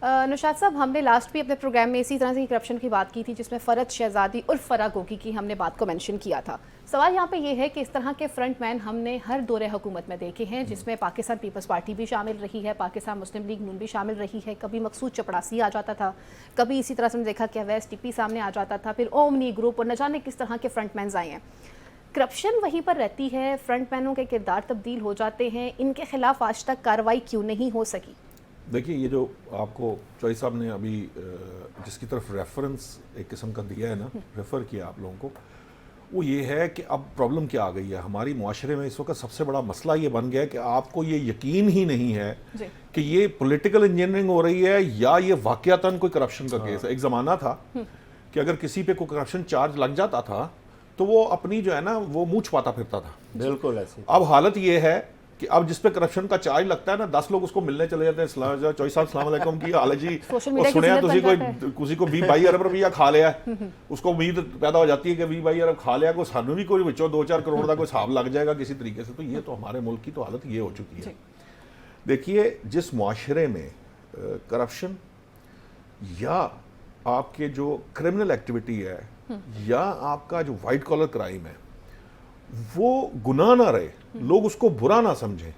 نشاط صاحب، ہم نے لاسٹ بھی اپنے پروگرام میں اسی طرح سے کرپشن کی بات کی تھی جس میں فرحت شہزادی اور فرح گوگی کی ہم نے بات کو مینشن کیا تھا. سوال یہاں پہ یہ ہے کہ اس طرح کے فرنٹ مین ہم نے ہر دور حکومت میں دیکھے ہیں جس میں پاکستان پیپلز پارٹی بھی شامل رہی ہے, پاکستان مسلم لیگ نون بھی شامل رہی ہے, کبھی مقصود چپڑاسی آ جاتا تھا, کبھی اسی طرح سے ہم نے دیکھا کہ اویس ٹپی سامنے آ جاتا تھا, پھر اومنی گروپ اور نہ جانے کس طرح کے فرنٹ مینز آئے ہیں. کرپشن وہیں پر رہتی ہے, فرنٹ مینوں کے کردار تبدیل ہو جاتے ہیں, ان کے خلاف آج تک کارروائی کیوں نہیں ہو سکی؟ دیکھیے, یہ جو آپ کو چوئی صاحب نے ابھی جس کی طرف ریفرنس ایک قسم کا دیا ہے نا, ریفر کیا آپ لوگوں کو, وہ یہ ہے کہ اب پرابلم کیا آ گئی ہے ہماری معاشرے میں اس وقت. سب سے بڑا مسئلہ یہ بن گیا ہے کہ آپ کو یہ یقین ہی نہیں ہے کہ یہ پولیٹیکل انجینئرنگ ہو رہی ہے یا یہ واقعتاً کوئی کرپشن کا کیس ہے. ایک زمانہ تھا کہ اگر کسی پہ کوئی کرپشن چارج لگ جاتا تھا تو وہ اپنی جو ہے نا وہ منہ چھپاتا پھرتا تھا. بالکل ایسے. اب حالت یہ ہے کہ اب جس پہ کرپشن کا چارج لگتا ہے نا, 10 لوگ اس کو ملنے چلے جاتے ہیں. چوئی صاحب السلام علیکم کی حال ہے جی, سنیا کسی کو 20-22 ارب روپیہ کھا لیا ہے, اس کو امید پیدا ہو جاتی ہے کہ 20-22 ارب کھا لیا, کوئی سانو بھی کوئی بچوں 2-4 کروڑ کا کوئی حساب لگ جائے گا کسی طریقے سے. تو یہ تو ہمارے ملک کی تو حالت یہ ہو چکی ہے. دیکھیے, جس معاشرے میں کرپشن یا آپ کے جو کرمنل ایکٹیویٹی ہے یا آپ کا جو وائٹ کالر کرائم ہے وہ گناہ نہ رہے, لوگ اس کو برا نہ سمجھیں,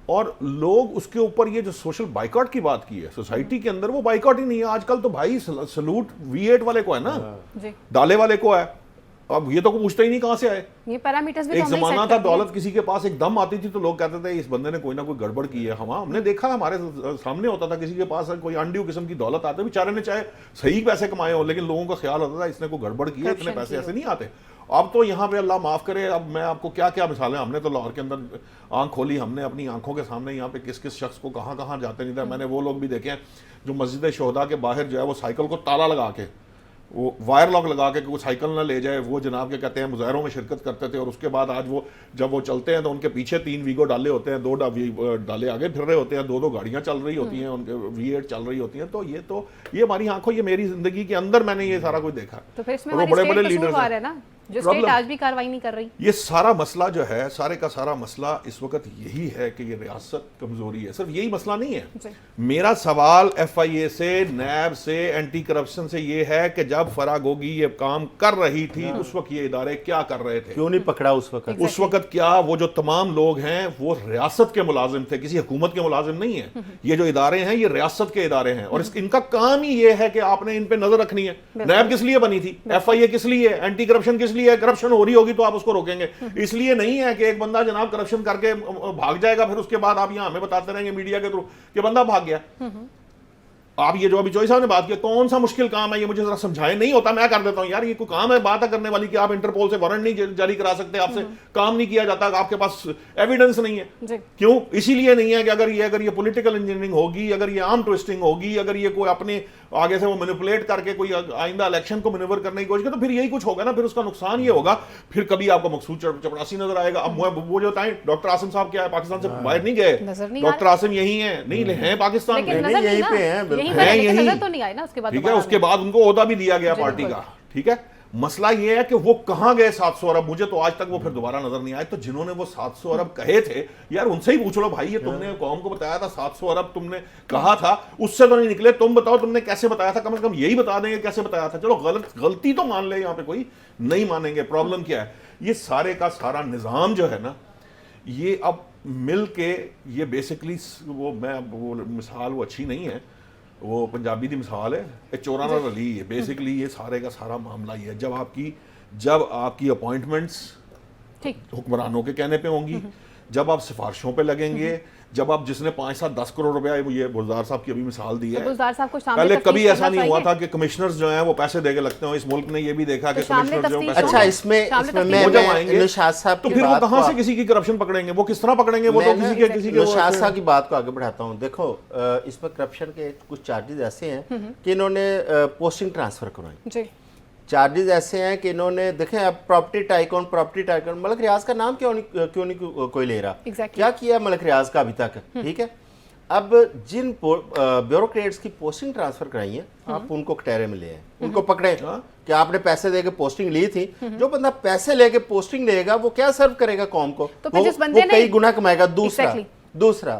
اور لوگ اس کے اوپر یہ جو سوشل بائیکاٹ کی بات کی ہے سوسائٹی کے اندر, وہ بائیکاٹ ہی نہیں ہے آج کل. تو بھائی سلوٹ V8 والے کو ہے نا, ڈالے والے کو ہے, اب یہ تو کوئی پوچھتا ہی نہیں کہاں سے آئے. یہ پیرامیٹرز بھی ایک زمانہ تھا دولت کسی کے پاس ایک دم آتی تھی تو لوگ کہتے تھے اس بندے نے کوئی نہ کوئی گڑبڑ کی ہے. ہم نے دیکھا ہمارے سامنے ہوتا تھا کسی کے پاس کوئی انڈیو قسم کی دولت آتے, بیچارے نے چاہے صحیح پیسے کمائے ہو لیکن لوگوں کا خیال ہوتا تھا اس نے کوئی گڑبڑ کی ہے, اتنے پیسے ایسے نہیں آتے. اب تو یہاں پہ اللہ معاف کرے, اب میں آپ کو کیا کیا مثالیں, ہم نے تو لاہور کے اندر آنکھ کھولی, ہم نے اپنی آنکھوں کے سامنے یہاں پہ کس کس شخص کو کہاں کہاں جاتے نہیں تھا. میں نے وہ لوگ بھی دیکھے ہیں جو مسجد شہداء کے باہر جو ہے وہ سائیکل کو تالا لگا کے, وہ وائر لاک لگا کے کہ وہ سائیکل نہ لے جائے, وہ جناب کے کہتے ہیں مظاہروں میں شرکت کرتے تھے. اور اس کے بعد آج وہ جب وہ چلتے ہیں تو ان کے پیچھے 3 ویگو ڈالے ہوتے ہیں, 2 ڈالے آگے پھر رہے ہوتے ہیں, 2 گاڑیاں چل رہی ہوتی ہیں, ان کے V8 چل رہی ہوتی ہیں. تو یہ ہماری آنکھوں, یہ میری زندگی کے اندر میں نے یہ سارا کچھ دیکھا. تو پھر اس میں بڑے بڑے لیڈرز ہیں جو اسٹیٹ آج بھی کاروائی نہیں کر رہی. یہ سارا مسئلہ جو ہے, سارے کا سارا مسئلہ اس وقت یہی ہے کہ یہ ریاست کمزوری ہے. صرف یہی مسئلہ نہیں ہے. میرا سوال FIA سے, نیب سے, اینٹی کرپشن سے یہ ہے کہ جب فرح گوگی یہ کام کر رہی تھی اس وقت یہ ادارے کیا کر رہے تھے, کیوں نہیں پکڑا اس وقت؟ اس وقت کیا وہ جو تمام لوگ ہیں وہ ریاست کے ملازم تھے, کسی حکومت کے ملازم نہیں ہیں. یہ جو ادارے ہیں یہ ریاست کے ادارے ہیں, اور ان کا کام ہی یہ ہے کہ آپ نے ان پہ نظر رکھنی ہے. نیب کس لیے بنی تھی, FIA کس لیے, اینٹی کرپشن کس لیے, کرپشن ہو رہی ہوگی تو آپ اس کو روکیں گے. اس لیے نہیں ہے کہ ایک بندہ جناب کرپشن کر کے بھاگ جائے گا, پھر اس کے بعد آپ یہاں ہمیں بتاتے رہیں گے میڈیا کے تھرو کہ بندہ بھاگ گیا. آپ یہ جو ابھی چوئی صاحب نے بات کیا, کون سا مشکل کام ہے یہ مجھے ذرا سمجھائے. نہیں ہوتا میں کر دیتا ہوں یار, یہ کوئی کام ہے بات کرنے والی کہ آپ انٹرپول سے وارنٹ نہیں جاری کرا سکتے, آپ سے کام نہیں کیا جاتا, آپ کے پاس ایویڈنس نہیں ہے. کیوں؟ اسی لیے نہیں ہے کہ اگر یہ پولیٹیکل انجینئرنگ ہوگی, اگر یہ آرم ٹوئسٹنگ ہوگی, اگر یہ کوئی اپنے آگے سے وہ مینیپولیٹ کر کے کوئی آئندہ الیکشن کو مینیور کرنے کی کوشش کرے تو پھر یہی کچھ ہوگا نا. پھر اس کا نقصان یہ ہوگا, پھر کبھی آپ کو مقصود چپڑاسی نظر آئے گا. اب وہ جو بتائیں ڈاکٹر عاصم صاحب کیا ہے, پاکستان سے باہر نہیں گئے, ڈاکٹر عاصم یہی ہیں, نہیں ہیں پاکستان میں, یہیں پہ ہیں, ٹھیک ہے. اس کے بعد ان کو عہدہ بھی دیا گیا پارٹی کا, ٹھیک ہے. مسئلہ یہ ہے کہ وہ کہاں گئے 700 ارب, مجھے تو آج تک وہ پھر دوبارہ نظر نہیں آئے. تو جنہوں نے وہ 700 ارب کہے تھے یار ان سے ہی پوچھ لو بھائی, یہ تم نے قوم کو بتایا تھا 700 ارب تم نے کہا تھا, اس سے تو نہیں نکلے. تم بتاؤ تم نے کیسے بتایا تھا, کم از کم یہی بتا دیں گے کیسے بتایا تھا. چلو غلطی تو مان لے, یہاں پہ کوئی نہیں مانیں گے. پرابلم کیا ہے, یہ سارے کا سارا نظام جو ہے نا, یہ اب مل کے یہ بیسکلی وہ مثال وہ اچھی نہیں ہے, وہ پنجابی دی مثال ہے, چورانا رلی ہے. بیسکلی یہ سارے کا سارا معاملہ یہ ہے, جب آپ کی اپوائنٹمنٹس حکمرانوں کے کہنے پہ ہوں گی, جب آپ سفارشوں پہ لگیں گے, جب آپ جس نے 5-7-10 کروڑ روپیہ, یہ بلدار صاحب کی ابھی مثال دی ہے, پہلے کبھی ایسا نہیں ہوا تھا کہ کمشنرز جو ہیں وہ پیسے دے کے لگتے ہوں. اس ملک نے یہ بھی دیکھا کہ کمشنرز جو پیسے, اچھا اس میں جب آئیں گے تو پھر وہ کہاں سے کسی کی کرپشن پکڑیں گے, وہ کس طرح پکڑیں گے, وہ تو کسی کے. نشاط صاحب کی بات کو آگے بڑھاتا ہوں. دیکھو اس میں کرپشن کے کچھ چارجز ایسے ہیں کہ انہوں نے پوسٹنگ ٹرانسفر کروائی, چارجز ایسے ہیں کہ انہوں نے دیکھیں اب پراپرٹی ٹائکون ملک ریاض کا نام کیوں نہیں کوئی لے رہا, کیا کیا ملک ریاض کا ابھی تک, ٹھیک ہے. اب جن بیوروکریٹس کی پوسٹنگ ٹرانسفر کرائی ہیں آپ ان کو کٹہرے میں لے ہیں, ان کو پکڑیں کہ آپ نے پیسے دے کے پوسٹنگ لی تھی. جو بندہ پیسے لے کے پوسٹنگ لے گا وہ کیا سرو کرے گا قوم کو, وہ کئی گنا کمائے گا. دوسرا